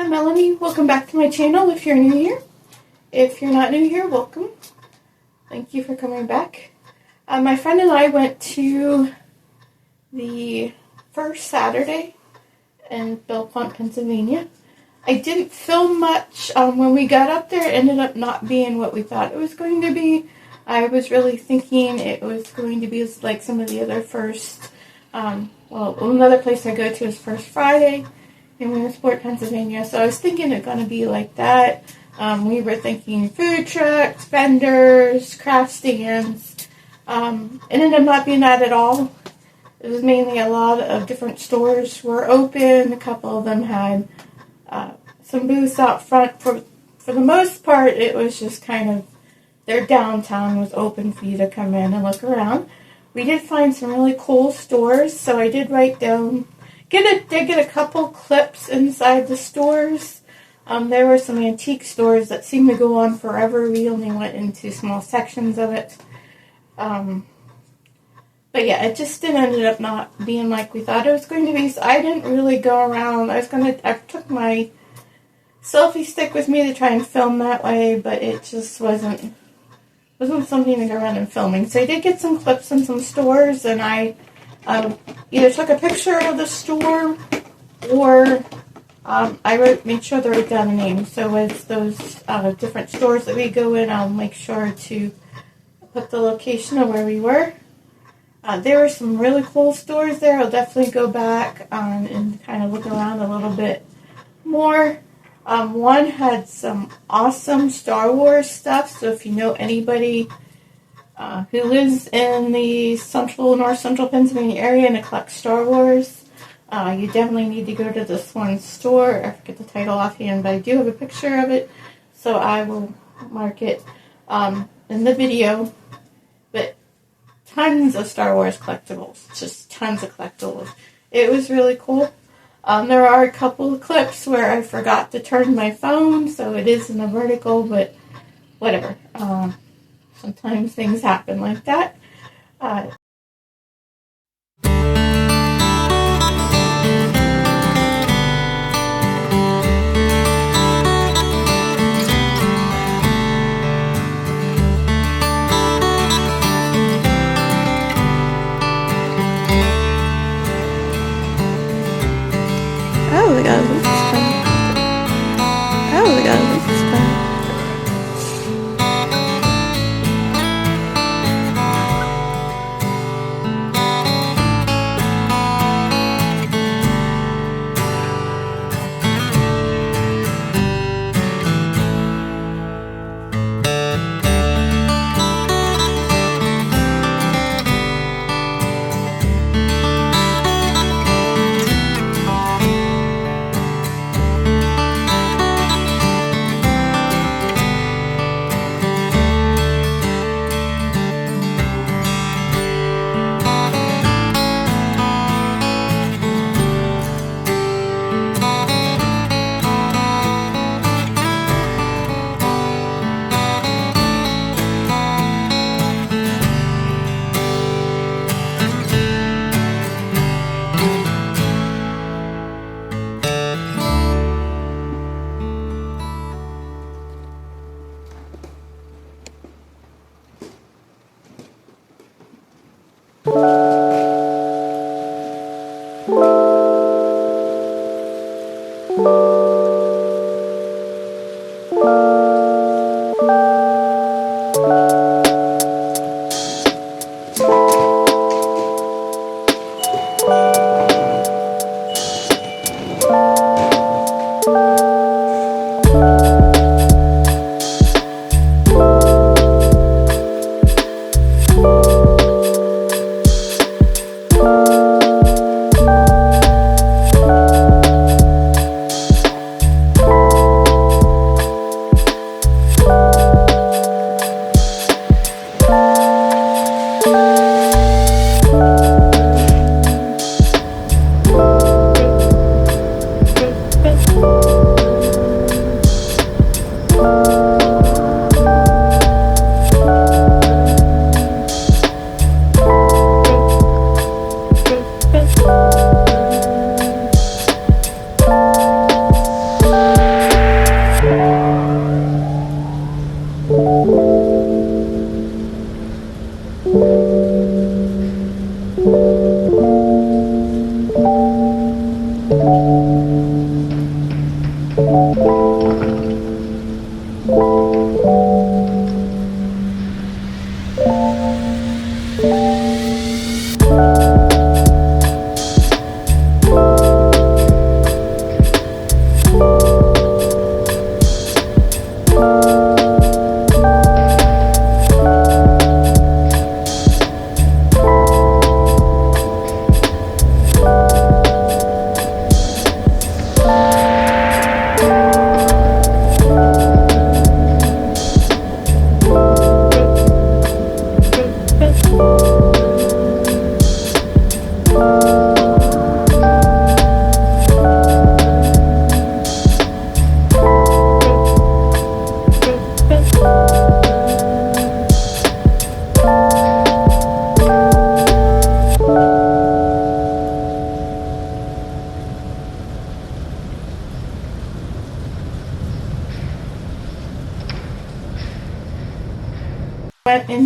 I'm Ellenee. Welcome back to my channel if you're new here. If you're not new here, welcome. Thank you for coming back. My friend and I went to the first Saturday in Bellefonte, Pennsylvania. I didn't film much. When we got up there, it ended up not being what we thought it was going to be. I was really thinking it was going to be like some of the other first, another place I go to is First Friday in Williamsport, Pennsylvania. So I was thinking it's going to be like that. We were thinking food trucks, vendors, craft stands. It ended up not being that at all. It was mainly a lot of different stores were open. A couple of them had some booths out front. For the most part, it was just kind of their downtown was open for you to come in and look around. We did find some really cool stores, so I did write down, get a couple clips inside the stores. There were some antique stores that seemed to go on forever. We only went into small sections of it. But yeah, it just ended up not being like we thought it was going to be. So I didn't really go around. I took my selfie stick with me to try and film that way, but it just wasn't something to go around and filming. So I did get some clips in some stores, and I either took a picture of the store or made sure to write down the name. So with those different stores that we go in, I'll make sure to put the location of where we were. There were some really cool stores there. I'll definitely go back and kind of look around a little bit more. One had some awesome Star Wars stuff, so if you know anybody who lives in the north central Pennsylvania area and collects Star Wars, you definitely need to go to this one store. I forget the title offhand, but I do have a picture of it, so I will mark it in the video. But tons of Star Wars collectibles, just tons of collectibles. It was really cool. There are a couple of clips where I forgot to turn my phone, so it is in the vertical, but whatever. Sometimes things happen like that. Oh, we got a loop spot. Oh, we got a loop spot.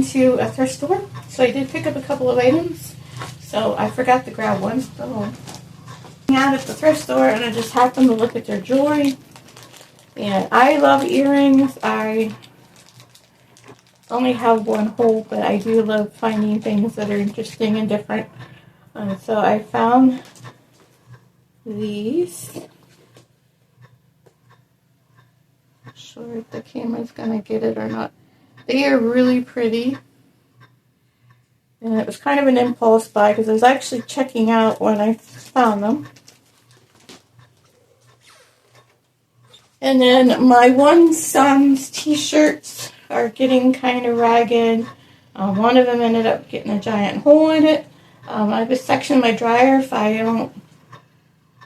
into a thrift store, so I did pick up a couple of items. So I forgot to grab one. So out at the thrift store, and I just happened to look at their jewelry. And I love earrings. I only have one hole, but I do love finding things that are interesting and different. So I found these. Not sure if the camera's gonna get it or not. They are really pretty. And it was kind of an impulse buy because I was actually checking out when I found them. And then my one son's t-shirts are getting kind of ragged. One of them ended up getting a giant hole in it. I have a section in my dryer. If I don't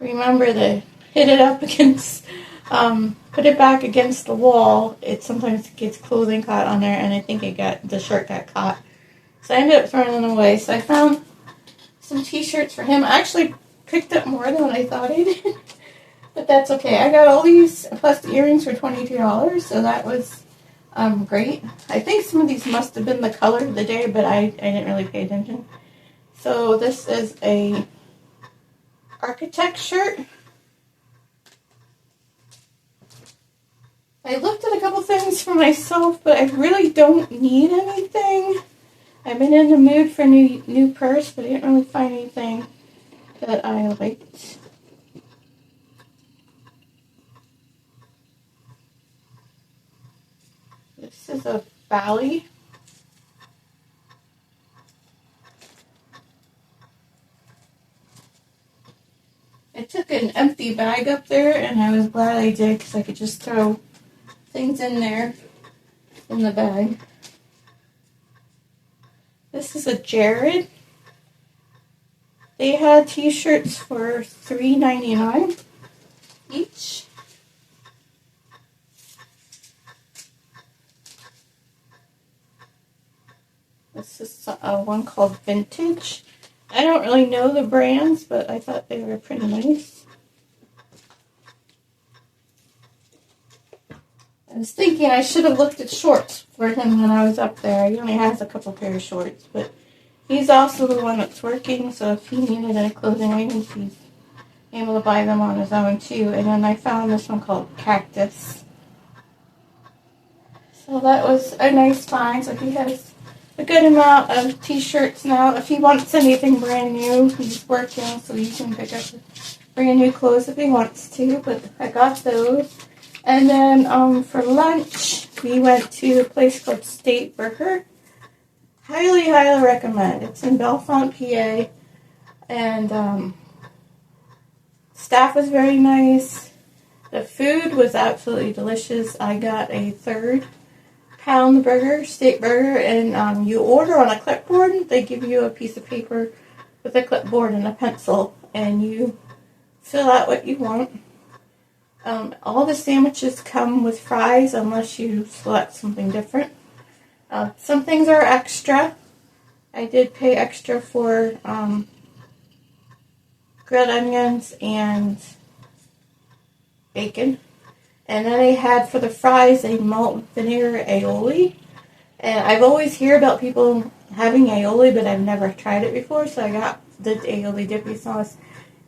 remember to hit it up against, put it back against the wall, it sometimes gets clothing caught on there, and I think the shirt got caught. So I ended up throwing them away. So I found some t-shirts for him. I actually picked up more than I thought I did. But that's okay. I got all these plus the earrings for $22, so that was great. I think some of these must have been the color of the day, but I didn't really pay attention. So this is a architect shirt. I looked at a couple things for myself, but I really don't need anything. I've been in the mood for a new purse, but I didn't really find anything that I liked. This is a Valley. I took an empty bag up there, and I was glad I did because I could just throw things in there in the bag. This is a Jared. They had t-shirts for $3.99 each. This is one called Vintage. I don't really know the brands, but I thought they were pretty nice. I was thinking I should have looked at shorts for him when I was up there. He only has a couple pair of shorts, but he's also the one that's working, so if he needed any clothing items, he's able to buy them on his own too. And then I found this one called Cactus. So that was a nice find. So he has a good amount of t-shirts now. If he wants anything brand new, he's working, so he can pick up brand new clothes if he wants to. But I got those. And then for lunch, we went to a place called State Burger. Highly, highly recommend. It's in Bellefonte, PA. And staff was very nice. The food was absolutely delicious. I got a 3-pound burger, steak burger, and you order on a clipboard. They give you a piece of paper with a clipboard and a pencil, and you fill out what you want. All the sandwiches come with fries unless you select something different. Some things are extra. I did pay extra for grilled onions and bacon. And then I had for the fries a malt vinegar aioli. And I've always heard about people having aioli, but I've never tried it before. So I got the aioli dippy sauce.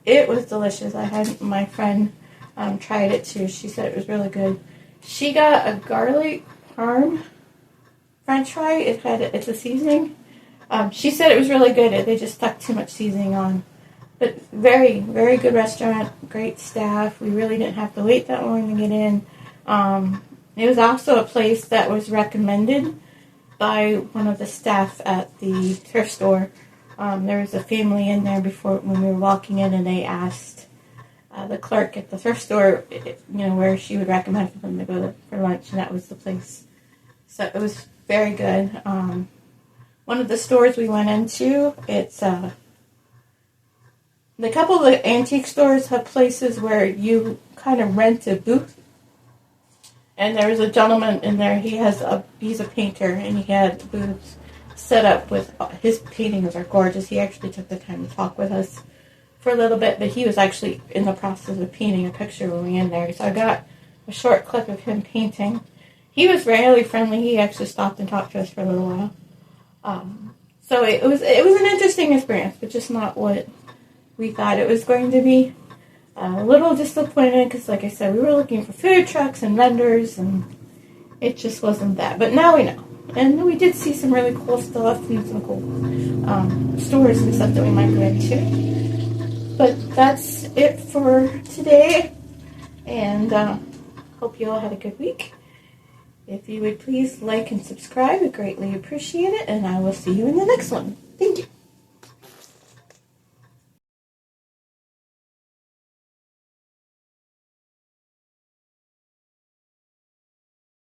It was delicious. I had my friend tried it too. She said it was really good. She got a garlic parm French fry. It's a seasoning. She said it was really good. They just stuck too much seasoning on. But very, very good restaurant. Great staff. We really didn't have to wait that long to get in. It was also a place that was recommended by one of the staff at the thrift store. There was a family in there before when we were walking in, and they asked the clerk at the thrift store, where she would recommend for them to go for lunch, and that was the place. So it was very good. One of the stores we went into, it's the couple of the antique stores have places where you kind of rent a booth. And there was a gentleman in there. He's a painter, and he had booths set up with his paintings are gorgeous. He actually took the time to talk with us for a little bit, but he was actually in the process of painting a picture when we were in there. So I got a short clip of him painting. He was really friendly. He actually stopped and talked to us for a little while. So it was an interesting experience, but just not what we thought it was going to be. A little disappointed because, like I said, we were looking for food trucks and vendors, and it just wasn't that. But now we know. And we did see some really cool stuff and some cool stores and stuff that we might go into. But that's it for today. And hope you all had a good week. If you would please like and subscribe, I greatly appreciate it. And I will see you in the next one. Thank you.